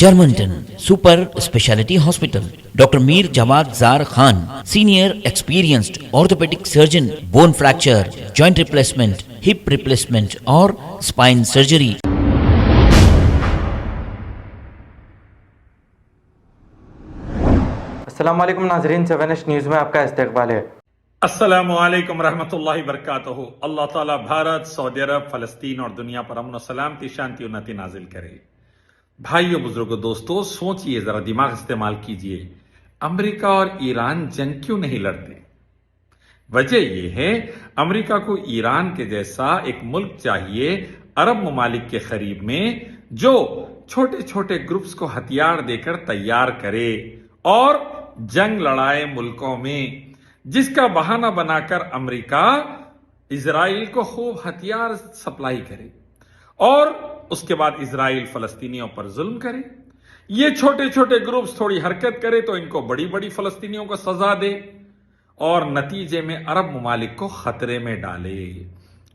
Germantown Super Speciality Hospital. Dr. Mir Jawad Zar Khan, Senior Experienced Orthopedic Surgeon, Bone Fracture, Joint Replacement, Hip Replacement or Spine Surgery. अस्सलाम वालेकुम नाजरीन, 7H news में आपका इस्तकबाल है। अस्सलामु अलैकुम रहमतुल्लाहि वबरकातुहू। अल्लाह ताला भारत, सऊदी अरब, फलस्तीन और दुनिया पर अमन और सलामती, शांति उन्नति नाजिल करे। भाइयों, बुजुर्गों, दोस्तों, सोचिए, जरा दिमाग इस्तेमाल कीजिए। अमेरिका और ईरान जंग क्यों नहीं लड़ते? वजह यह है, अमेरिका को ईरान के जैसा एक मुल्क चाहिए अरब ममालिक के करीब में, जो छोटे छोटे ग्रुप्स को हथियार देकर तैयार करे और जंग लड़ाए मुल्कों में, जिसका बहाना बनाकर अमेरिका इजराइल को खूब हथियार सप्लाई करे और उसके बाद इजराइल फलस्तीनियों पर जुल्म करे। ये छोटे छोटे ग्रुप्स थोड़ी हरकत करे तो इनको बड़ी बड़ी फलस्तीनियों को सजा दे और नतीजे में अरब ममालिक को खतरे में डाले,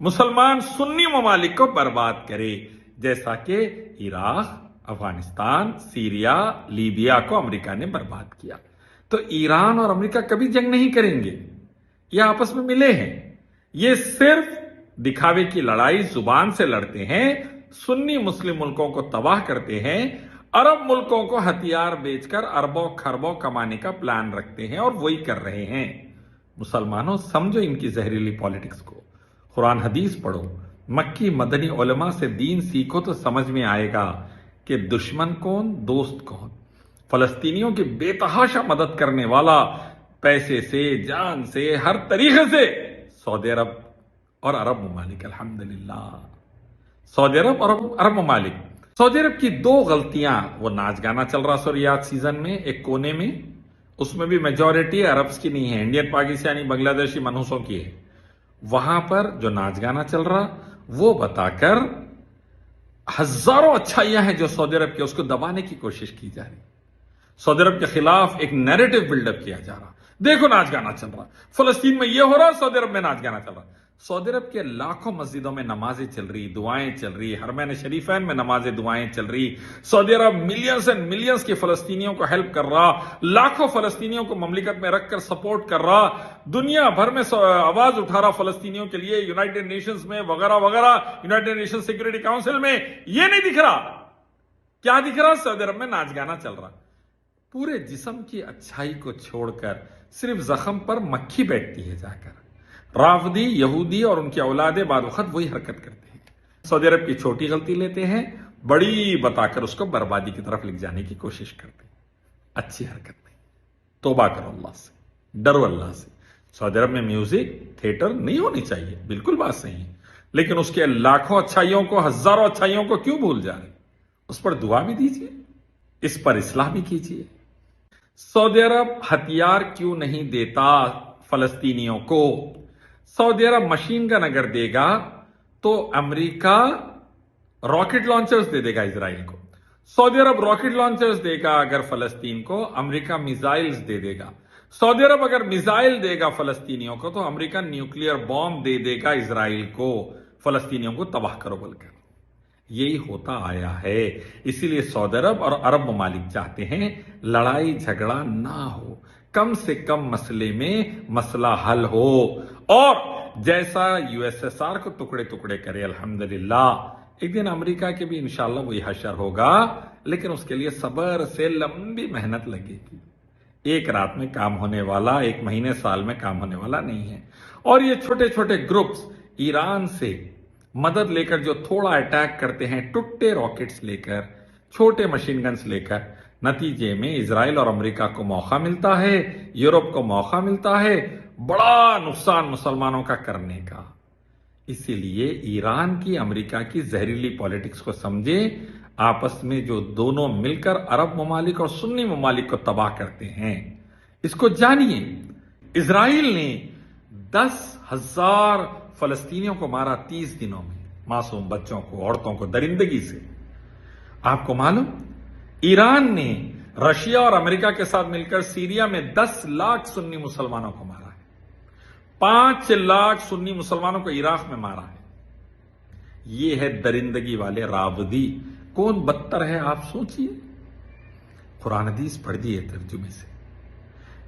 मुसलमान सुन्नी ममालिक को बर्बाद करे, जैसा कि इराक, अफगानिस्तान, सीरिया, लीबिया को अमेरिका ने बर्बाद किया। तो ईरान और अमेरिका कभी जंग नहीं करेंगे, ये आपस में मिले हैं। ये सिर्फ दिखावे की लड़ाई जुबान से लड़ते हैं, सुन्नी मुस्लिम मुल्कों को तबाह करते हैं, अरब मुल्कों को हथियार बेचकर अरबों खरबों कमाने का प्लान रखते हैं और वही कर रहे हैं। मुसलमानों, समझो इनकी जहरीली पॉलिटिक्स को। कुरान हदीस पढ़ो, मक्की मदनी उलमा से दीन सीखो तो समझ में आएगा कि दुश्मन कौन, दोस्त कौन। फलस्तीनियों की बेतहाशा मदद करने वाला, पैसे से, जान से, हर तरीके से सऊदी अरब और अरब ममालिक। अल्हम्दुलिल्लाह, सऊदी अरब और अरब ममालिक। सऊदी अरब की दो गलतियां, वो नाच गाना चल रहा रियाद सीजन में एक कोने में, उसमें भी मेजॉरिटी अरब्स की नहीं है, इंडियन, पाकिस्तानी, बांग्लादेशी मनहूसों की है। वहां पर जो नाच गाना चल रहा वो बताकर हजारों अच्छाइयां हैं जो सऊदी अरब की, उसको दबाने की कोशिश की जा रही। सऊदी अरब के खिलाफ एक नैरेटिव बिल्डअप किया जा रहा, देखो नाच गाना चल रहा, फलस्तीन में ये हो रहा, सऊदी अरब में नाच गाना चल रहा। सऊदी अरब के लाखों मस्जिदों में नमाजें चल रही, दुआएं चल रही, हरमैन शरीफैन में नमाजें दुआएं चल रही। Saudi Arab millions and millions के फलस्तीनियों को हेल्प कर रहा, लाखों फलस्तीनियों को ममलिकत में रखकर सपोर्ट कर रहा, दुनिया भर में आवाज उठा रहा फलस्तीनियों के लिए, यूनाइटेड नेशंस में वगैरह वगैरह, यूनाइटेड नेशन सिक्योरिटी काउंसिल में। ये नहीं दिख रहा, क्या दिख रहा? सऊदी अरब में नाच गाना चल रहा। पूरे जिस्म की अच्छाई को छोड़कर सिर्फ जख्म पर मक्खी बैठती है जाकर। राफदी, यहूदी और उनके औलादे बाद वक्त वही हरकत करते हैं। सऊदी अरब की छोटी गलती लेते हैं, बड़ी बताकर उसको बर्बादी की तरफ ले जाने की कोशिश करते हैं। अच्छी हरकत नहीं। तौबा करो अल्लाह से, डरो अल्लाह से। सऊदी अरब में म्यूजिक, थिएटर नहीं होनी चाहिए, बिल्कुल बात सही है, लेकिन उसके लाखों अच्छाइयों को, हजारों अच्छाइयों को क्यों भूल जा रहे? उस पर दुआ भी दीजिए, इस पर इस्लाह भी कीजिए। सऊदी अरब हथियार क्यों नहीं देता फलस्तीनियों को? सऊदी अरब मशीन गन अगर देगा तो अमेरिका रॉकेट लॉन्चर्स दे देगा इजराइल को। सऊदी अरब रॉकेट लॉन्चर्स देगा अगर फलस्तीन को, अमेरिका मिसाइल्स दे देगा। सऊदी अरब अगर मिसाइल देगा फलस्तीनियों को तो अमेरिका न्यूक्लियर बॉम्ब दे देगा इजराइल को, फलस्तीनियों को तबाह करो बोलकर। यही होता आया है। इसीलिए सऊदी अरब और अरब ममालिक चाहते हैं लड़ाई झगड़ा ना हो, कम से कम मसले में मसला हल हो और जैसा यूएसएसआर को टुकड़े टुकड़े करे। अल्हम्दुलिल्लाह, एक दिन अमेरिका के भी इंशाल्लाह वही हशर होगा, लेकिन उसके लिए सब्र से लंबी मेहनत लगेगी। एक रात में काम होने वाला, एक महीने साल में काम होने वाला नहीं है। और ये छोटे छोटे ग्रुप्स ईरान से मदद लेकर जो थोड़ा अटैक करते हैं, टुट्टे रॉकेट्स लेकर, छोटे मशीन गन्स लेकर, नतीजे में इजराइल और अमेरिका को मौका मिलता है, यूरोप को मौका मिलता है बड़ा नुकसान मुसलमानों का करने का। इसीलिए ईरान की, अमेरिका की जहरीली पॉलिटिक्स को समझे। आपस में जो दोनों मिलकर अरब ममालिक और सुन्नी ममालिक को तबाह करते हैं, इसको जानिए। इजराइल ने 10,000 फलस्तीनियों को मारा 30 दिनों में, मासूम बच्चों को, औरतों को, दरिंदगी से। आपको मालूम, ईरान ने रशिया और अमेरिका के साथ मिलकर सीरिया में 10 लाख सुन्नी मुसलमानों को मारा है, 5 लाख सुन्नी मुसलमानों को इराक में मारा है। ये है दरिंदगी वाले रावदी। कौन बदतर है आप सोचिए। قرآن حدیث پڑھ دیے ترجمے سے،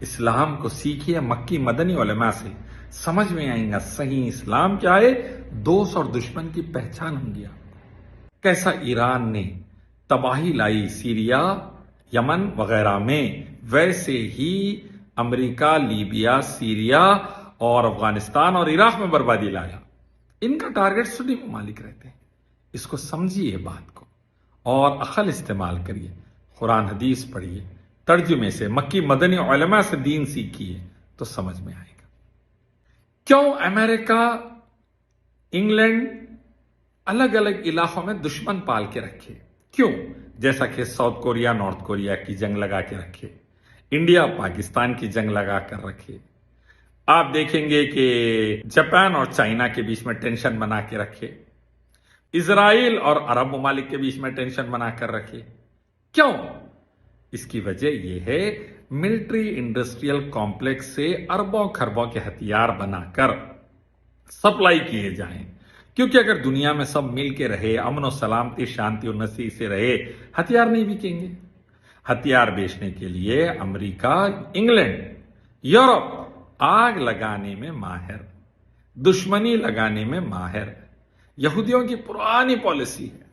اسلام کو سیکھیے مکی مدنی علماء سے، سمجھ میں آئیں گا صحیح اسلام کیا ہے، دوست اور دشمن کی پہچان ہوں گی آپ کو۔ کیسا ایران نے تباہی لائی سیریا، یمن وغیرہ میں، ویسے ہی امریکہ لیبیا، سیریا اور افغانستان اور عراق میں بربادی لایا۔ ان کا ٹارگٹ سنی ممالک رہتے ہیں، اس کو سمجھیے بات کو اور عقل استعمال کریے، قرآن حدیث پڑھیے ترجمے سے، مکی مدنی علماء سے دین سیکھیے تو سمجھ میں آئے گا۔ کیوں امریکہ، انگلینڈ الگ الگ علاقوں میں دشمن پال کے رکھے؟ کیوں؟ جیسا کہ ساؤتھ کوریا نارتھ کوریا کی جنگ لگا کے رکھے، انڈیا پاکستان کی جنگ لگا کر رکھے، آپ دیکھیں گے کہ جاپان اور چائنا کے بیچ میں ٹینشن بنا کے رکھے، اسرائیل اور عرب ممالک کے بیچ میں ٹینشن بنا کر رکھے۔ کیوں؟ اس کی وجہ یہ ہے ملٹری انڈسٹریل کمپلیکس سے اربوں خربوں کے ہتھیار بنا کر سپلائی کیے جائیں، کیونکہ اگر دنیا میں سب مل کے رہے، امن و سلامتی، شانتی و نصیب سے رہے، ہتھیار نہیں بکیں گے۔ ہتھیار بیچنے کے لیے امریکہ، انگلینڈ، یورپ آگ لگانے میں ماہر، دشمنی لگانے میں ماہر۔ یہودیوں کی پرانی پالیسی ہے،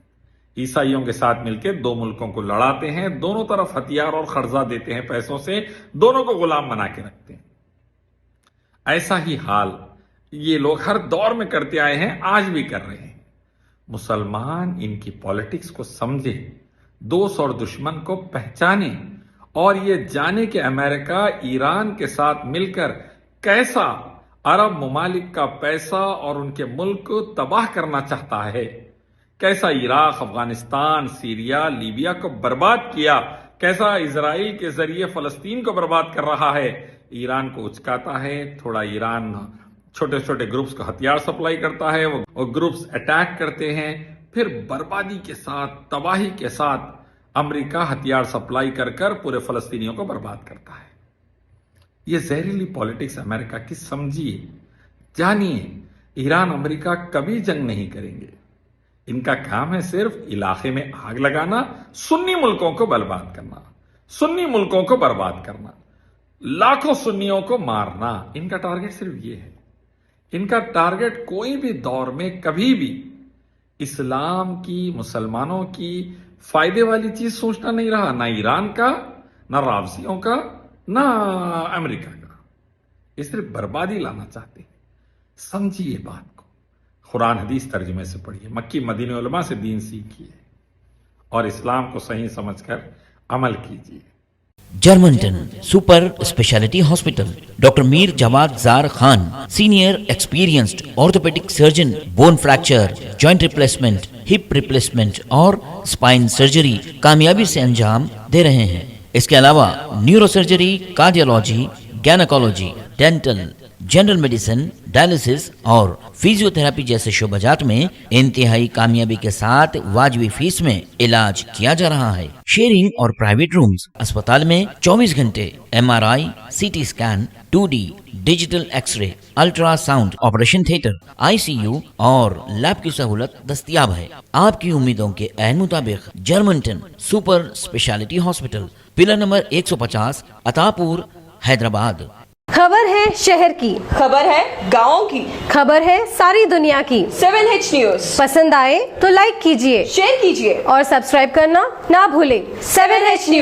عیسائیوں کے ساتھ مل کے دو ملکوں کو لڑاتے ہیں، دونوں طرف ہتھیار اور قرضہ دیتے ہیں پیسوں سے، دونوں کو غلام بنا کے رکھتے ہیں۔ ایسا ہی حال یہ لوگ ہر دور میں کرتے آئے ہیں، آج بھی کر رہے ہیں۔ مسلمان ان کی پالیٹکس کو سمجھے، دوست اور دشمن کو پہچانے، اور یہ جانے کہ امریکہ ایران کے ساتھ مل کر کیسا عرب ممالک کا پیسہ اور ان کے ملک کو تباہ کرنا چاہتا ہے، کیسا عراق، افغانستان، سیریا، لیبیا کو برباد کیا، کیسا اسرائیل کے ذریعے فلسطین کو برباد کر رہا ہے، ایران کو اچکاتا ہے، تھوڑا ایران چھوٹے چھوٹے گروپس کو ہتھیار سپلائی کرتا ہے، وہ گروپس اٹیک کرتے ہیں، پھر بربادی کے ساتھ، تباہی کے ساتھ امریکہ ہتھیار سپلائی کر کر پورے فلسطینیوں کو برباد کرتا ہے۔ یہ زہریلی پالیٹکس امریکہ کی سمجھیے، جانیے، ایران امریکہ کبھی جنگ نہیں کریں گے، ان کا کام ہے صرف علاقے میں آگ لگانا، سنی ملکوں کو برباد کرنا، سنی ملکوں کو برباد کرنا، لاکھوں سنیوں کو مارنا، ان کا ٹارگٹ صرف یہ ہے۔ ان کا ٹارگٹ کوئی بھی دور میں کبھی بھی اسلام کی، مسلمانوں کی فائدے والی چیز سوچنا نہیں رہا، نہ ایران کا، نہ رافضیوں کا، نہ امریکہ کا۔ یہ صرف بربادی لانا چاہتے ہیں۔ سمجھیے بات کو، قرآن حدیث ترجمے سے پڑھیے، مکی مدینہ علماء سے دین سیکھیے اور اسلام کو صحیح سمجھ کر عمل کیجیے۔ Germanten super speciality hospital, doctor Mir Jamaat Zar Khan, senior experienced orthopaedic surgeon, bone fracture, joint replacement, hip replacement اور اسپائن سرجری کامیابی سے انجام دے رہے ہیں۔ اس کے علاوہ neurosurgery, cardiology, gynaecology, dental, general medicine, dialysis اور فزیو تھراپی جیسے شعبات میں انتہائی کامیابی کے ساتھ واجبی فیس میں علاج کیا جا رہا ہے۔ شیئرنگ اور پرائیویٹ رومز، اسپتال میں 24 گھنٹے MRI، CT scan, 2D digital X ray, ultra sound, operation theatre, ICU اور لیب کی سہولت دستیاب ہے۔ آپ کی امیدوں کے عین مطابق Germanten super speciality hospital, pillar number 150، Attapur, Hyderabad. خبر ہے شہر کی، خبر ہے گاؤں کی، خبر ہے ساری دنیا کی۔ 7H نیوز پسند آئے تو لائک کیجئے، شیئر کیجیے اور سبسکرائب کرنا نہ بھولیں۔ 7H news